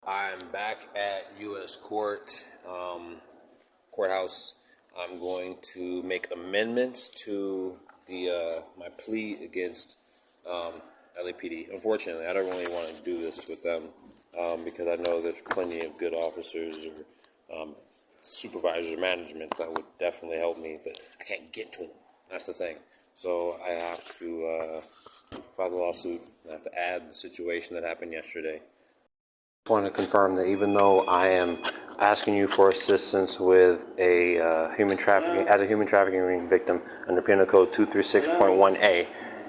I'm back at U.S. courthouse. I'm going to make amendments to the my plea against LAPD. Unfortunately, I don't really want to do this with them because I know there's plenty of good officers or supervisors or management that would definitely help me, but I can't get to them. That's the thing. So I have to file the lawsuit. I have to add the situation that happened yesterday. I want to confirm that even though I am asking you for assistance with a human trafficking, as a human trafficking victim under Penal Code 236.1a,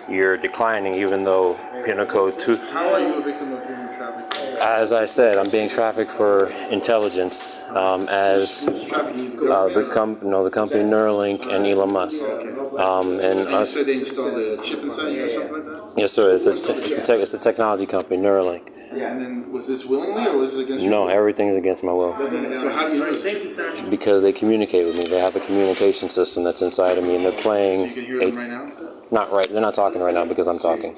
you're declining even though Penal Code 2... How are you a victim of human trafficking? As I said, I'm being trafficked for intelligence Who's trafficking you? the company Neuralink and Elon Musk. And you said they installed a chip inside you or something like that? Yes, sir. It's a technology company, Neuralink. Yeah, and then was this willingly or was this against your will? No, everything's against my will. So how do you know it's a chip? Because they communicate with me. They have a communication system that's inside of me, and they're playing. So you can hear them right now? Not right. They're not talking right now because I'm talking.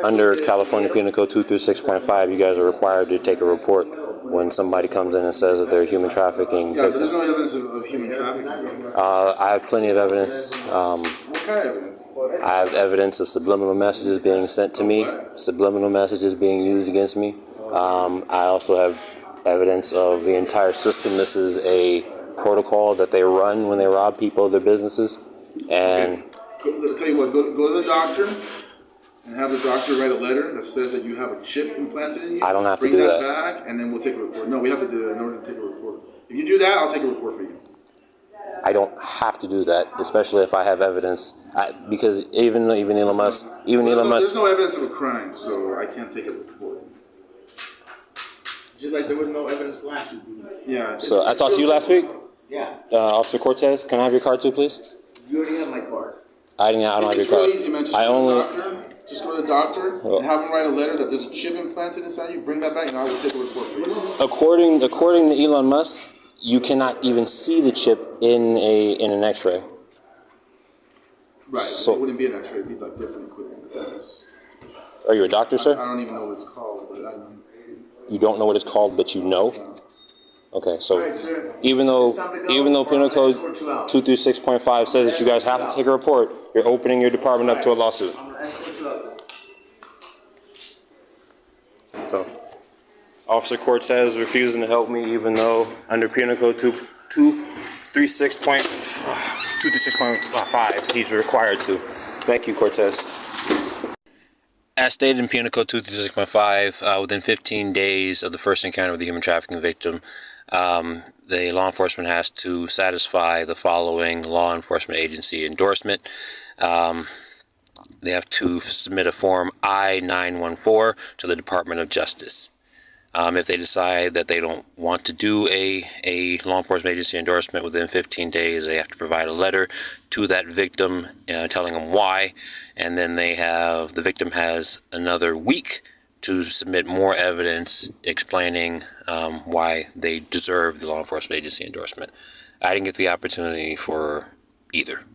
Under California Penal Code 236.5, you guys are required to take a report when somebody comes in and says that they're human trafficking. Yeah, but there's no evidence of human trafficking. I have plenty of evidence. What kind of evidence? I have evidence of subliminal messages being sent to me, subliminal messages being used against me. I also have evidence of the entire system. This is a protocol that they run when they rob people of their businesses. And I'll tell you what, go to the doctor and have the doctor write a letter that says that you have a chip implanted in you. I don't have to do Bring that. that back, and then we'll take a report. No, we have to do that in order to take a report. If you do that, I'll take a report for you. I don't have to do that, especially if I have evidence. Because even Elon Musk, there's no evidence of a crime, so I can't take a report. Just like there was no evidence last week. Yeah. So I talked to you last week? Yeah. Officer Cortez, can I have your card too, please? You already have my card. I don't have your It's card. real easy, man. Just go to the doctor and have him write a letter that there's a chip implanted inside you. Bring that back, and I will take a report for you. According to Elon Musk, you cannot even see the chip in an X-ray. Right. So, it wouldn't be an X-ray. It'd be like different equipment. Are you a doctor, sir? I don't even know what it's called, but I know. You don't know what it's called, but you know? Okay, so even though Penal Code 236.5 says that you guys have to take a report, you're opening your department up to a lawsuit. So, Officer Cortez refusing to help me, even though under Penal Code 236.5 he's required to. Thank you, Cortez. As stated in Penal Code 236.5, within 15 days of the first encounter with the human trafficking victim, the law enforcement has to satisfy the following law enforcement agency endorsement. They have to submit a form I-914 to the Department of Justice. If they decide that they don't want to do a law enforcement agency endorsement within 15 days, they have to provide a letter to that victim telling them why, and then the victim has another week to submit more evidence explaining why they deserve the law enforcement agency endorsement. I didn't get the opportunity for either.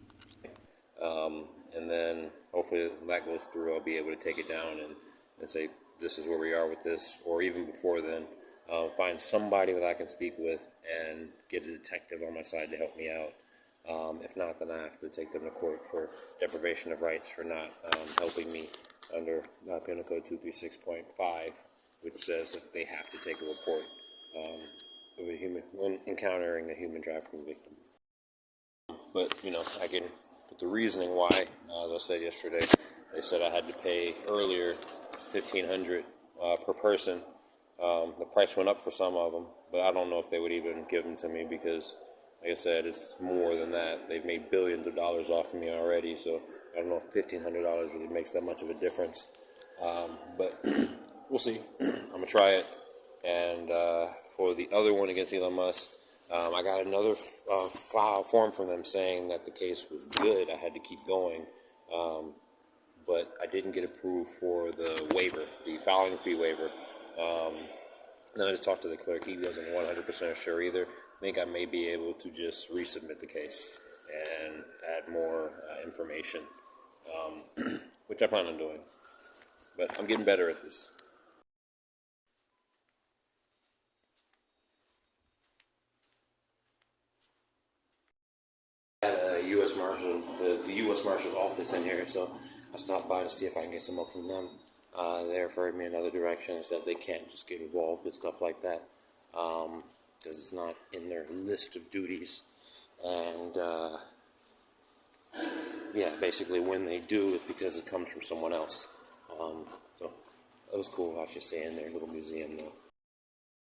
And then hopefully that goes through. I'll be able to take it down and say, this is where we are with this, or even before then, find somebody that I can speak with and get a detective on my side to help me out. If not, then I have to take them to court for deprivation of rights for not helping me under Penal Code 236.5, which says that they have to take a report of when encountering a human trafficking victim. But, I can put the reasoning why, as I said yesterday, they said I had to pay earlier $1,500 per person. The price went up for some of them, but I don't know if they would even give them to me because, like I said, it's more than that. They've made billions of dollars off of me already, so I don't know if $1,500 really makes that much of a difference. But we'll see. I'm going to try it. And for the other one against Elon Musk, I got another file form from them saying that the case was good. I had to keep going. But I didn't get approved for the waiver, the filing fee waiver. Then I just talked to the clerk. He wasn't 100% sure either. I think I may be able to just resubmit the case and add more information, which I plan on doing. But I'm getting better at this. At a U.S. Marshal, the U.S. Marshal's office in here, so I stopped by to see if I can get some help from them. They referred me in another direction and said they can't just get involved with stuff like that because it's not in their list of duties. And yeah, basically when they do, it's because it comes from someone else. So it was cool actually staying in their little museum though.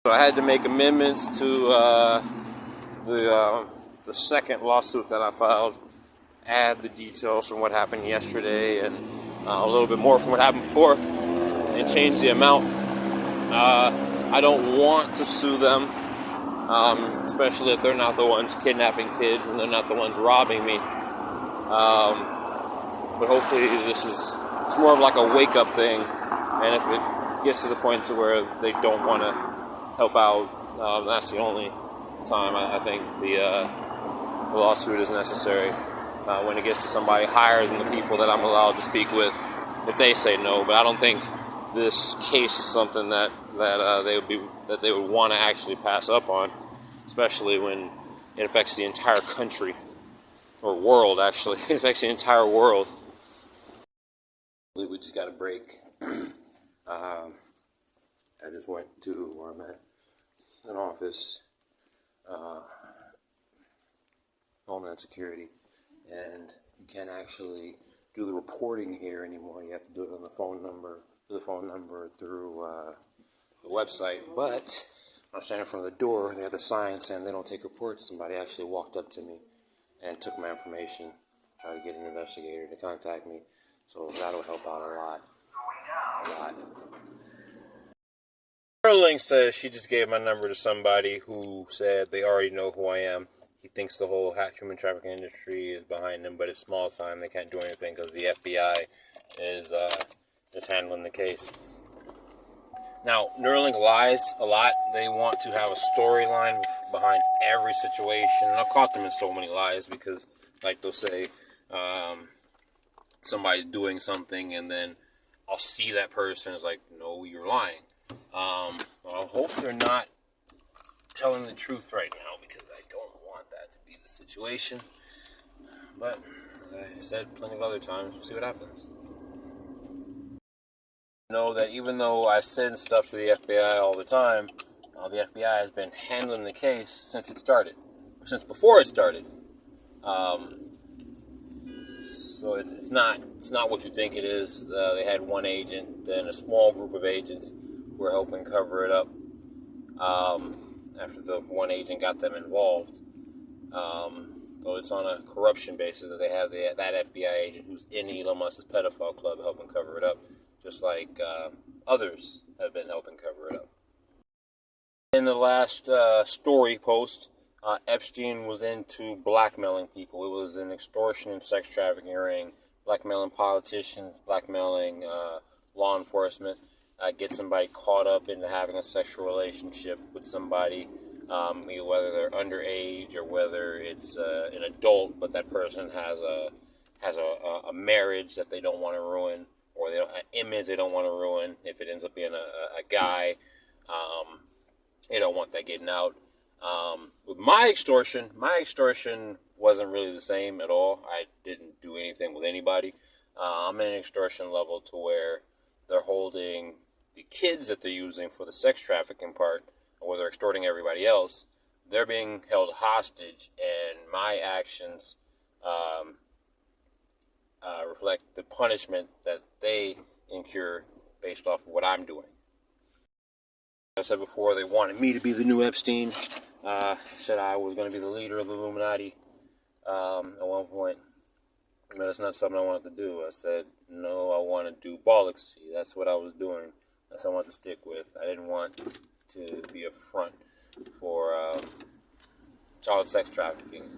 So I had to make amendments to the second lawsuit that I filed, add the details from what happened yesterday and a little bit more from what happened before, and change the amount. I don't want to sue them, especially if they're not the ones kidnapping kids and they're not the ones robbing me. But hopefully it's more of like a wake-up thing, and if it gets to the point to where they don't want to help out, that's the only time I think the lawsuit is necessary. When it gets to somebody higher than the people that I'm allowed to speak with, if they say no. But I don't think this case is something that they would want to actually pass up on, especially when it affects the entire country or world. Actually, it affects the entire world. We just got a break. I just went to where I'm at, an office, Homeland Security, and you can't actually do the reporting here anymore. You have to do it on the phone number through the website. But I was standing in front of the door, and they had the sign saying they don't take reports. Somebody actually walked up to me and took my information, tried to get an investigator to contact me. So that'll help out a lot. Sterling says she just gave my number to somebody who said they already know who I am. He thinks the whole human trafficking industry is behind them, but it's small time. They can't do anything because the FBI is handling the case. Now, Neuralink lies a lot. They want to have a storyline behind every situation. And I've caught them in so many lies because, like they'll say, somebody's doing something and then I'll see that person is like, no, you're lying. I hope they're not telling the truth right now because I don't want that to be the situation. But, as I've said plenty of other times, we'll see what happens. Know that even though I send stuff to the FBI all the time, the FBI has been handling the case since it started, since before it started. So it's not what you think it is. They had one agent, then a small group of agents were helping cover it up after the one agent got them involved. So it's on a corruption basis that they have that FBI agent who's in Elon Musk's pedophile club helping cover it up, just like others have been helping cover it up. In the last story post, Epstein was into blackmailing people. It was an extortion and sex trafficking ring, blackmailing politicians, blackmailing law enforcement, get somebody caught up into having a sexual relationship with somebody, whether they're underage or whether it's an adult, but that person has a marriage that they don't want to ruin, or an image they don't want to ruin. If it ends up being a guy, they don't want that getting out. With my extortion wasn't really the same at all. I didn't do anything with anybody. I'm in an extortion level to where they're holding the kids that they're using for the sex trafficking part, or where they're extorting everybody else. They're being held hostage, and my actions reflect the punishment that they incur based off of what I'm doing. I said before, they wanted me to be the new Epstein. Said I was going to be the leader of the Illuminati at one point. But that's not something I wanted to do. I said, no, I want to do Ballaxy. That's what I was doing. That's what I wanted to stick with. I didn't want to be a front for child sex trafficking.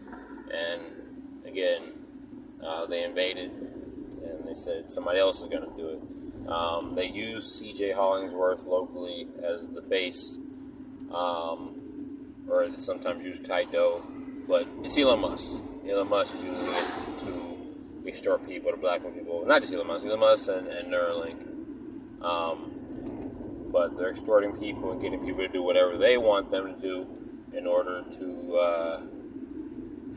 And again, they invaded, and they said somebody else is going to do it. They use C.J. Hollingsworth locally as the face, or they sometimes use Kaido, but it's Elon Musk. Elon Musk is using it to extort people, to blackmail people. Not just Elon Musk and Neuralink. But they're extorting people and getting people to do whatever they want them to do in order to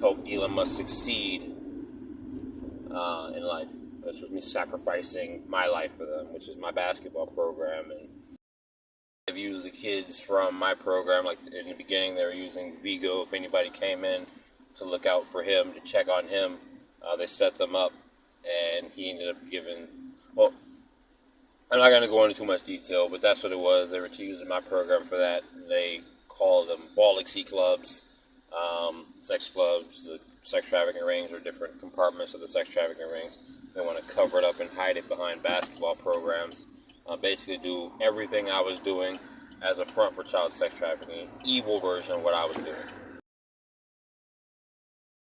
help Elon Musk succeed in life. This was me sacrificing my life for them, which is my basketball program. And I've used the kids from my program, like in the beginning they were using Vigo. If anybody came in to look out for him, to check on him, they set them up, and he ended up giving, well, I'm not going to go into too much detail, but that's what it was. They were using my program for that. They called them Ballaxy clubs, sex clubs, the sex trafficking rings, or different compartments of the sex trafficking rings. They want to cover it up and hide it behind basketball programs. Basically do everything I was doing as a front for child sex trafficking, evil version of what I was doing.